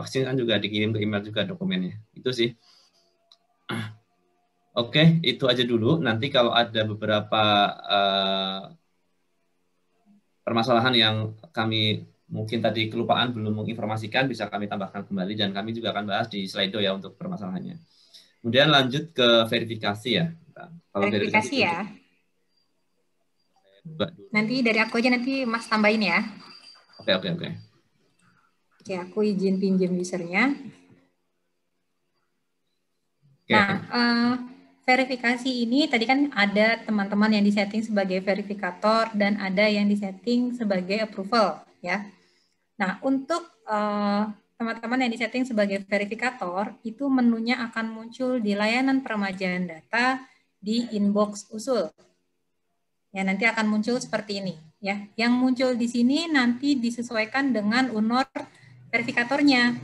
vaksin kan juga dikirim ke email juga dokumennya. Itu sih. Oke, itu aja dulu. Nanti kalau ada beberapa permasalahan yang kami mungkin tadi kelupaan belum menginformasikan, bisa kami tambahkan kembali dan kami juga akan bahas di Slido ya untuk permasalahannya. Kemudian lanjut ke verifikasi ya. Kalau verifikasi ya. Nanti dari aku aja, nanti Mas tambahin ya. Oke. Oke, aku izin pinjam usernya. Oke. Nah, verifikasi ini tadi kan ada teman-teman yang disetting sebagai verifikator dan ada yang disetting sebagai approval ya. Nah, untuk teman-teman yang disetting sebagai verifikator, itu menunya akan muncul di layanan peremajaan data di inbox usul. Ya, nanti akan muncul seperti ini ya. Yang muncul di sini nanti disesuaikan dengan UNOR verifikatornya.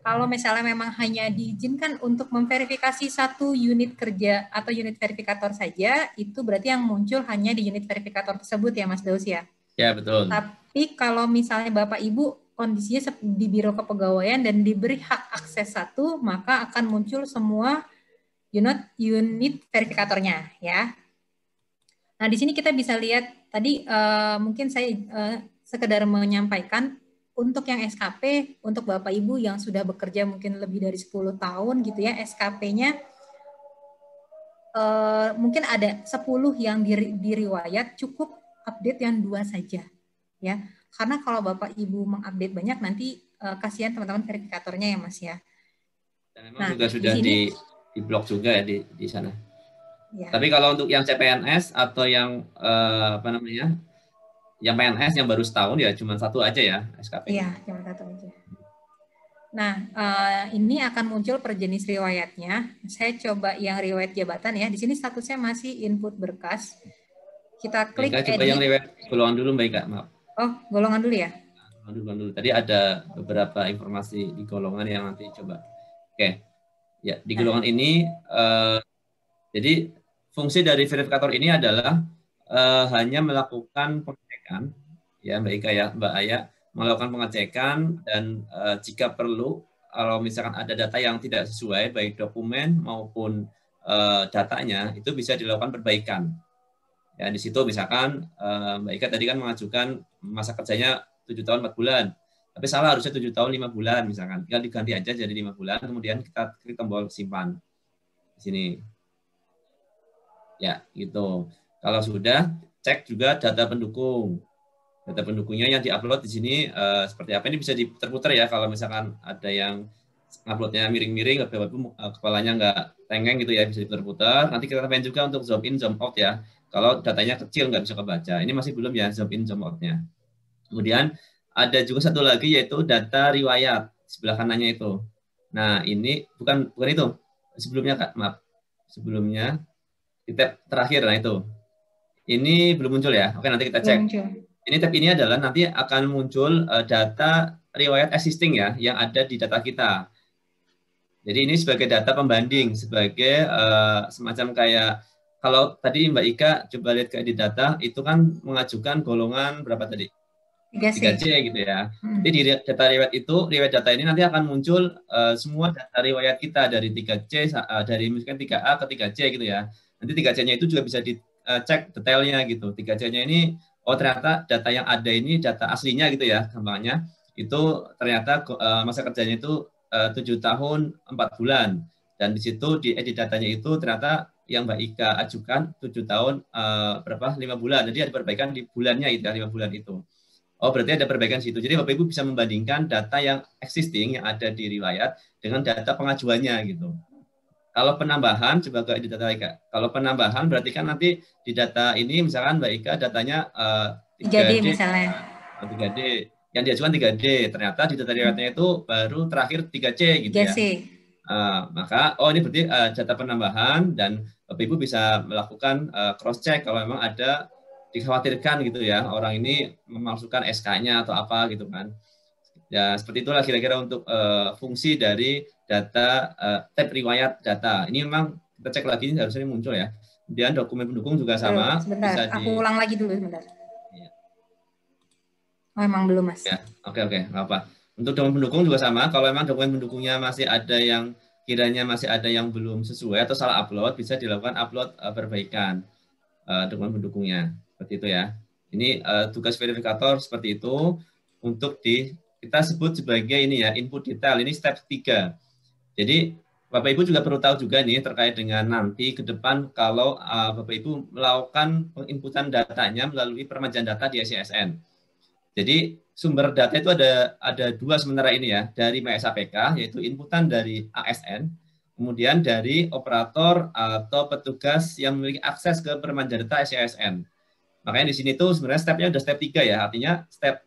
Kalau misalnya memang hanya diizinkan untuk memverifikasi satu unit kerja atau unit verifikator saja, itu berarti yang muncul hanya di unit verifikator tersebut ya Mas Daus ya? Ya, betul. Tapi kalau misalnya Bapak Ibu kondisinya di Biro Kepegawaian dan diberi hak akses satu, maka akan muncul semua unit verifikatornya ya. Nah, di sini kita bisa lihat tadi mungkin saya sekedar menyampaikan untuk yang SKP, untuk Bapak Ibu yang sudah bekerja mungkin lebih dari 10 tahun gitu ya, SKP-nya mungkin ada 10 yang di riwayat, cukup update yang 2 saja ya. Karena kalau Bapak Ibu mengupdate banyak nanti kasihan teman-teman verifikatornya ya Mas ya. Dan memang juga sudah di blog juga ya di sana. Ya. Tapi kalau untuk yang CPNS atau yang yang PNS yang baru setahun ya cuma satu aja ya SKP. Iya, cuma satu aja. Nah, ini akan muncul per jenis riwayatnya. Saya coba yang riwayat jabatan ya. Di sini statusnya masih input berkas. Kita klik edit. Coba yang riwayat golongan dulu Mbak Ika, maaf. Oh, golongan dulu ya? Golongan dulu. Tadi ada beberapa informasi di golongan yang nanti coba. Oke. Ya, di golongan ini jadi fungsi dari verifikator ini adalah hanya melakukan pengecekan ya Mbak Ika ya, Mbak Aya, melakukan pengecekan dan jika perlu kalau misalkan ada data yang tidak sesuai baik dokumen maupun datanya itu bisa dilakukan perbaikan. Ya, di situ misalkan Mbak Ika tadi kan mengajukan masa kerjanya 7 tahun 4 bulan. Tapi salah harusnya 7 tahun 5 bulan misalkan. Tinggal diganti aja jadi 5 bulan, kemudian kita klik tombol simpan. Di sini. Ya, gitu. Kalau sudah, cek juga data pendukung. Data pendukungnya yang diupload di sini seperti apa, ini bisa diputar-putar ya kalau misalkan ada yang uploadnya miring-miring, kepalanya nggak tengeng gitu ya, bisa diputar-putar. Nanti kita tambahin juga untuk zoom in, zoom out ya. Kalau datanya kecil nggak bisa kebaca. Ini masih belum ya zoom in, zoom out-nya. Kemudian ada juga satu lagi yaitu data riwayat sebelah kanannya itu. Nah ini bukan itu sebelumnya Kak, maaf. Sebelumnya di tab terakhir, nah itu. Ini belum muncul ya. Oke, nanti kita cek. Ini tab ini adalah nanti akan muncul data riwayat existing ya yang ada di data kita. Jadi ini sebagai data pembanding, sebagai semacam kayak kalau tadi Mbak Ika coba lihat ke di data itu kan mengajukan golongan berapa tadi? 3C gitu ya. Jadi di data riwayat itu, riwayat data ini nanti akan muncul semua data riwayat kita dari 3C dari misalkan 3A ke 3C gitu ya. Nanti 3C-nya itu juga bisa dicek detailnya gitu. 3C-nya ini oh ternyata data yang ada ini data aslinya gitu ya, gampangnya. Itu ternyata masa kerjanya itu 7 tahun 4 bulan. Dan di situ di edit datanya itu ternyata yang Mbak Ika ajukan 7 tahun 5 bulan. Jadi ada perbaikan di bulannya itu ya, 5 bulan itu. Oh, berarti ada perbaikan situ. Jadi Bapak Ibu bisa membandingkan data yang existing yang ada di riwayat dengan data pengajuannya gitu. Kalau penambahan, coba ke data Ika. Kalau penambahan berarti kan nanti di data ini misalkan Mbak Ika datanya 3D misalnya. 3D. Yang diajukan 3D. Ternyata di data riwayatnya itu baru terakhir 3C gitu ya. Maka ini berarti data penambahan dan Bapak Ibu bisa melakukan cross check kalau memang ada dikhawatirkan gitu ya orang ini memasukkan SK-nya atau apa gitu kan ya, seperti itulah kira-kira untuk fungsi dari data tab riwayat data. Ini memang kita cek lagi, ini harusnya muncul ya. Kemudian dokumen pendukung juga sama. Sebentar, aku ulang lagi dulu sebentar. Ya. Oh, emang belum Mas ya, oke nggak apa. Untuk dokumen pendukung juga sama. Kalau memang dokumen pendukungnya masih ada yang kiranya masih ada yang belum sesuai atau salah upload, bisa dilakukan upload perbaikan dokumen pendukungnya. Seperti itu ya. Ini tugas verifikator seperti itu untuk kita sebut sebagai ini ya, input detail. Ini step 3. Jadi Bapak Ibu juga perlu tahu juga nih terkait dengan nanti ke depan kalau Bapak Ibu melakukan penginputan datanya melalui permajaan data di SISN. Jadi sumber data itu ada dua sementara ini ya, dari MySAPK yaitu inputan dari ASN, kemudian dari operator atau petugas yang memiliki akses ke permajaan data SISN. Makanya di sini tuh sebenarnya stepnya udah step 3 ya, artinya step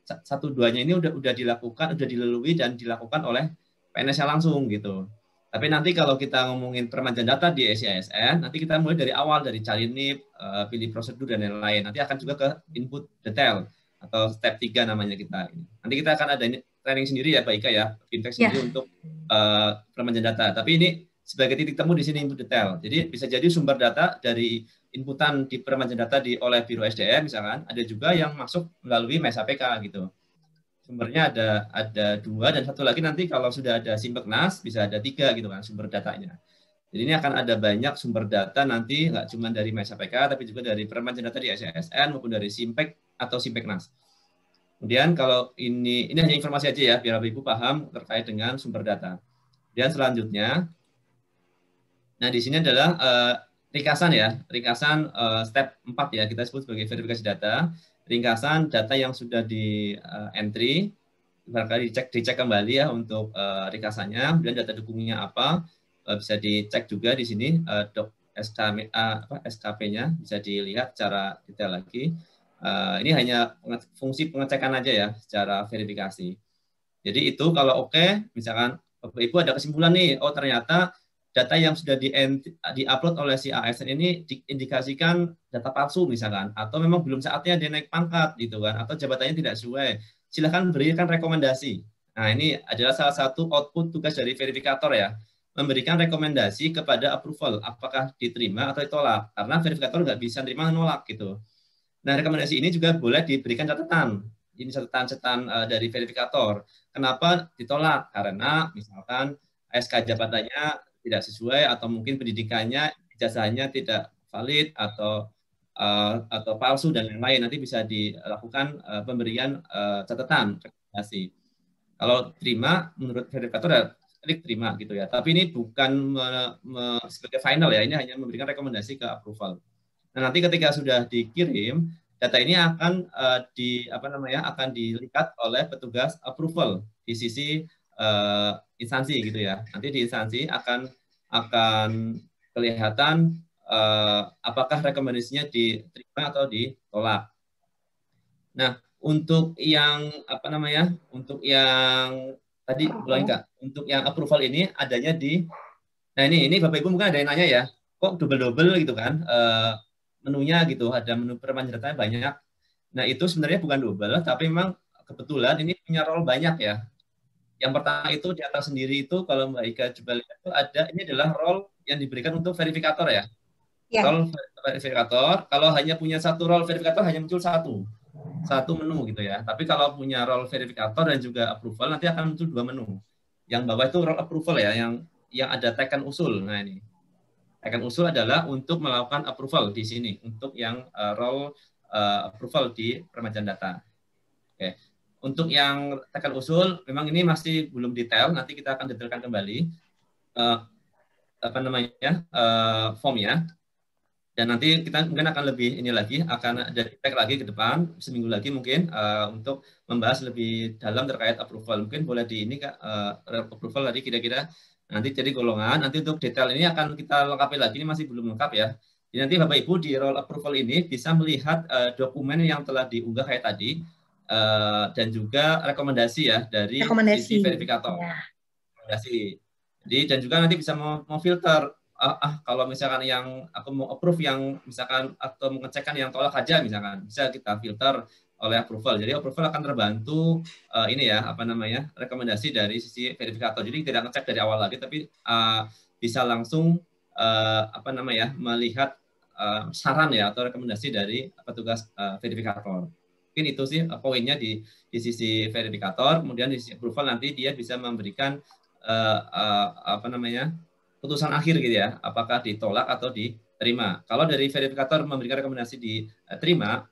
1-2-nya ini udah dilakukan, udah dilalui dan dilakukan oleh PNS-nya langsung gitu. Tapi nanti kalau kita ngomongin permajaan data di SISN, nanti kita mulai dari awal, dari cari NIP, pilih prosedur dan lain-lain. Nanti akan juga ke input detail atau step 3 namanya kita. Nanti kita akan ada training sendiri ya Pak Ika ya, fintech sendiri untuk permajaan data. Tapi ini sebagai titik temu di sini input detail. Jadi bisa jadi sumber data dari inputan di permajaan data oleh Biro SDM misalkan, ada juga yang masuk melalui MySAPK gitu. Sumbernya ada 2 dan satu lagi nanti kalau sudah ada Simpeknas bisa ada 3 gitu kan sumber datanya. Jadi ini akan ada banyak sumber data nanti nggak cuma dari MySAPK tapi juga dari permajaan data di SISN maupun dari Simpek atau Simpeknas. Kemudian kalau ini hanya informasi aja ya biar Bapak Ibu paham terkait dengan sumber data. Dan selanjutnya, nah di sini adalah ringkasan ya, ringkasan step 4 ya, kita sebut sebagai verifikasi data, ringkasan data yang sudah di entry, barangkali dicek kembali ya untuk ringkasannya, kemudian data dukungnya apa, bisa dicek juga di sini SKP-nya, bisa dilihat secara detail lagi. Ini hanya fungsi pengecekan aja ya, secara verifikasi. Jadi itu kalau oke, misalkan Bapak Ibu ada kesimpulan nih, oh ternyata data yang sudah di-upload oleh si ASN ini diindikasikan data palsu misalkan, atau memang belum saatnya dia naik pangkat gitu kan, atau jabatannya tidak sesuai, silahkan berikan rekomendasi. Nah ini adalah salah satu output tugas dari verifikator ya, memberikan rekomendasi kepada approval, apakah diterima atau ditolak, karena verifikator nggak bisa terima nolak gitu. Nah rekomendasi ini juga boleh diberikan catatan, ini catatan dari verifikator. Kenapa ditolak? Karena misalkan SK jabatannya tidak sesuai atau mungkin pendidikannya, ijazahnya tidak valid atau palsu dan lain-lain. Nanti bisa dilakukan pemberian catatan rekomendasi. Kalau terima, menurut verifikator ya klik terima gitu ya. Tapi ini bukan sebagai final ya. Ini hanya memberikan rekomendasi ke approval. Nah nanti ketika sudah dikirim, data ini akan akan dilihat oleh petugas approval di sisi instansi gitu ya. Nanti di instansi akan kelihatan apakah rekomendasinya diterima atau ditolak. Nah, untuk yang untuk yang tadi ulangi Kak, untuk yang approval ini adanya nah ini Bapak Ibu mungkin ada yang nanya ya, kok double-double gitu kan menunya gitu, ada menu permajaan datanya banyak. Nah, itu sebenarnya bukan double, tapi memang kebetulan ini punya role banyak ya. Yang pertama itu di atas sendiri itu kalau Mbak Ika coba lihat itu ini adalah role yang diberikan untuk verifikator ya. Ya. Role verifikator, kalau hanya punya satu role verifikator hanya muncul satu menu gitu ya. Tapi kalau punya role verifikator dan juga approval nanti akan muncul 2 menu. Yang bawah itu role approval ya, yang ada tekan usul. Nah ini tekan usul adalah untuk melakukan approval di sini untuk yang role approval di permajaan data. Oke. Untuk yang tekan usul memang ini masih belum detail, nanti kita akan detailkan kembali formnya. Dan nanti kita mungkin akan lebih ini lagi, akan ada feedback lagi ke depan, seminggu lagi mungkin untuk membahas lebih dalam terkait approval. Mungkin boleh di ini Kak, approval tadi kira-kira nanti jadi golongan, nanti untuk detail ini akan kita lengkapi lagi, ini masih belum lengkap ya. Jadi nanti Bapak Ibu di role approval ini bisa melihat dokumen yang telah diunggah kayak tadi, dan juga rekomendasi ya dari sisi verifikator. Ya. Rekomendasi. Jadi dan juga nanti bisa mau filter. Kalau misalkan yang aku mau approve yang misalkan atau mengecekkan yang tolak aja misalkan bisa kita filter oleh approval. Jadi approval akan terbantu ini ya rekomendasi dari sisi verifikator. Jadi tidak ngecek dari awal lagi tapi bisa langsung melihat saran ya atau rekomendasi dari petugas verifikator. Mungkin itu sih poinnya di sisi verifikator. Kemudian di sisi approval nanti dia bisa memberikan apa namanya, putusan akhir gitu ya, apakah ditolak atau diterima. Kalau dari verifikator memberikan rekomendasi diterima,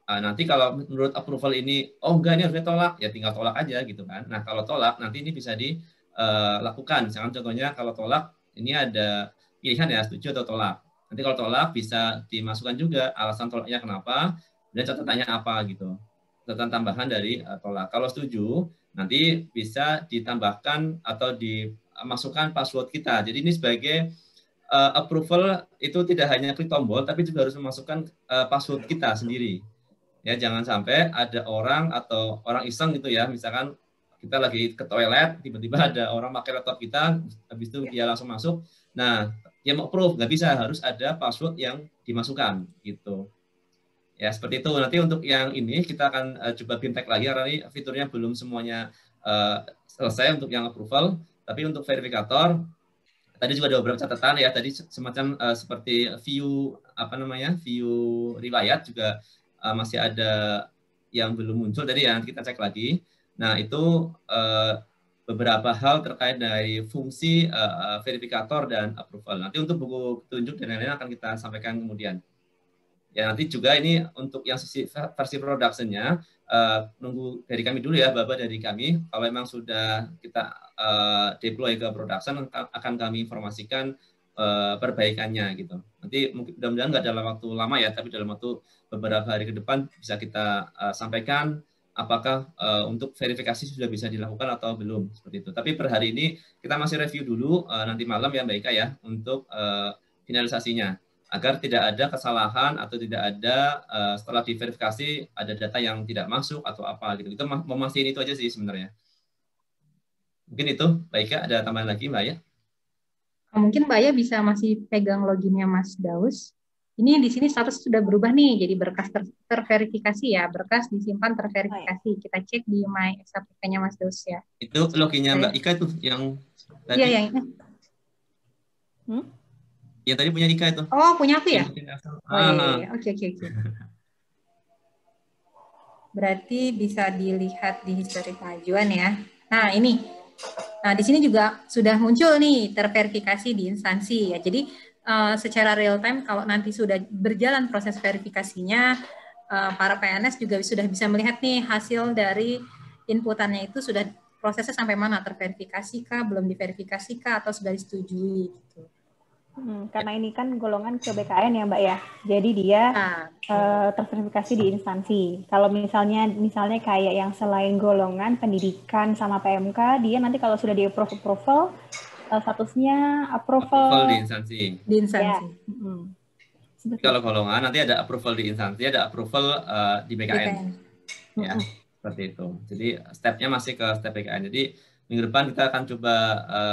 nanti kalau menurut approval ini, oh enggak, ini harus ditolak, ya tinggal tolak aja gitu kan. Nah kalau tolak nanti ini bisa dilakukan. Misalkan contohnya kalau tolak ini ada pilihan ya, setuju atau tolak. Nanti kalau tolak bisa dimasukkan juga alasan tolaknya kenapa dan catatannya apa gitu. Catatan tambahan dari tolak. Kalau setuju nanti bisa ditambahkan atau dimasukkan password kita. Jadi ini sebagai approval itu tidak hanya klik tombol tapi juga harus memasukkan password kita sendiri. Ya, jangan sampai ada orang atau orang iseng gitu ya, misalkan kita lagi ke toilet, tiba-tiba ada orang pakai laptop kita, habis itu dia langsung masuk. Nah, dia mau approve, nggak bisa, harus ada password yang dimasukkan gitu. Ya, seperti itu. Nanti untuk yang ini kita akan coba bimtek lagi karena ini fiturnya belum semuanya selesai untuk yang approval, tapi untuk verifikator tadi juga ada beberapa catatan ya, tadi semacam seperti view apa namanya, view riwayat juga masih ada yang belum muncul tadi ya, nanti kita cek lagi. Nah, itu beberapa hal terkait dari fungsi verifikator dan approval. Nanti untuk buku petunjuk dan lain-lain akan kita sampaikan kemudian. Ya, nanti juga ini untuk yang sisi versi production-nya, nunggu dari kami dulu ya, Bapak dari kami. Kalau memang sudah kita deploy ke production, akan kami informasikan perbaikannya gitu. Nanti mudah-mudahan nggak dalam waktu lama ya, tapi dalam waktu beberapa hari ke depan bisa kita sampaikan apakah untuk verifikasi sudah bisa dilakukan atau belum, seperti itu. Tapi per hari ini kita masih review dulu nanti malam ya Mbak Ika ya, untuk finalisasinya, agar tidak ada kesalahan atau tidak ada setelah diverifikasi ada data yang tidak masuk atau apa gitu. Itu memastikan itu aja sih sebenarnya. Mungkin itu, baik ya, ada tambahan lagi Mbak ya? Mungkin Mbak ya bisa masih pegang loginnya Mas Daus. Ini di sini status sudah berubah nih, jadi berkas terverifikasi ya, berkas disimpan terverifikasi. Kita cek di My SAPK-nya Mas Daus ya. Itu loginnya Mbak Ika itu yang tadi? Iya, yang ini. Yang tadi punya Ika itu. Oh, punya aku ya? Oh iya. Oke. Berarti bisa dilihat di histori pengajuan ya. Nah, ini. Nah, di sini juga sudah muncul nih terverifikasi di instansi ya. Jadi secara real time kalau nanti sudah berjalan proses verifikasinya, para PNS juga sudah bisa melihat nih hasil dari inputannya itu sudah prosesnya sampai mana, terverifikasi kah, belum diverifikasi kah, atau sudah disetujui gitu. Karena ini kan golongan ke BKN ya Mbak ya, jadi dia terverifikasi di instansi. Kalau misalnya kayak yang selain golongan pendidikan sama PMK, dia nanti kalau sudah di approval statusnya approval di instansi. Di instansi. Ya. Kalau golongan nanti ada approval di instansi, ada approval di BKN. Ya, seperti itu. Jadi stepnya masih ke step BKN. Jadi minggu depan kita akan coba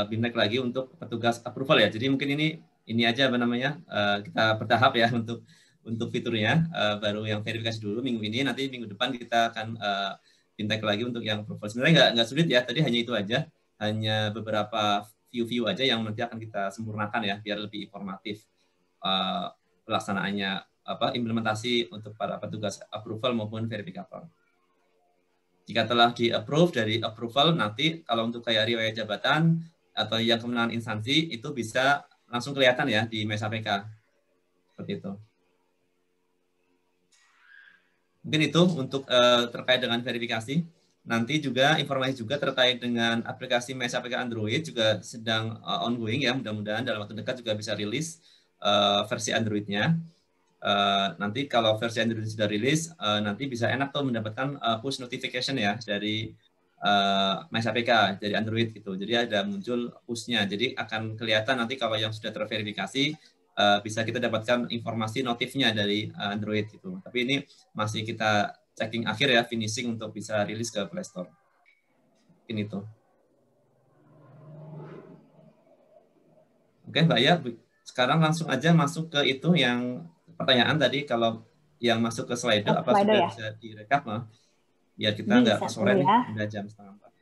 bimtek lagi untuk petugas approval ya. Jadi mungkin ini aja apa namanya, kita bertahap ya untuk fiturnya, baru yang verifikasi dulu minggu ini, nanti minggu depan kita akan bimtek lagi untuk yang approval. Sebenarnya nggak sulit ya, tadi hanya itu aja, hanya beberapa view aja yang nanti akan kita sempurnakan ya, biar lebih informatif pelaksanaannya, implementasi untuk para petugas approval maupun verifikator. Jika telah di-approve dari approval, nanti kalau untuk kayak riwayat jabatan atau yang kemenangan instansi, itu bisa langsung kelihatan ya di MySAPK. Seperti itu. Mungkin itu untuk terkait dengan verifikasi. Nanti juga informasi juga terkait dengan aplikasi MySAPK Android juga sedang ongoing ya. Mudah-mudahan dalam waktu dekat juga bisa rilis versi Android-nya. Nanti kalau versi Android sudah rilis, nanti bisa enak tuh mendapatkan push notification ya dari MySAPK dari Android gitu. Jadi ada muncul push-nya. Jadi akan kelihatan nanti kalau yang sudah terverifikasi bisa kita dapatkan informasi notifnya dari Android gitu. Tapi ini masih kita checking akhir ya, finishing untuk bisa rilis ke Play Store. Ini tuh. Oke, Mbak ya. Sekarang langsung aja masuk ke itu yang pertanyaan tadi, kalau yang masuk ke Slido apa sudah bisa direkap biar kita nggak kesore nih, udah jam 3:30.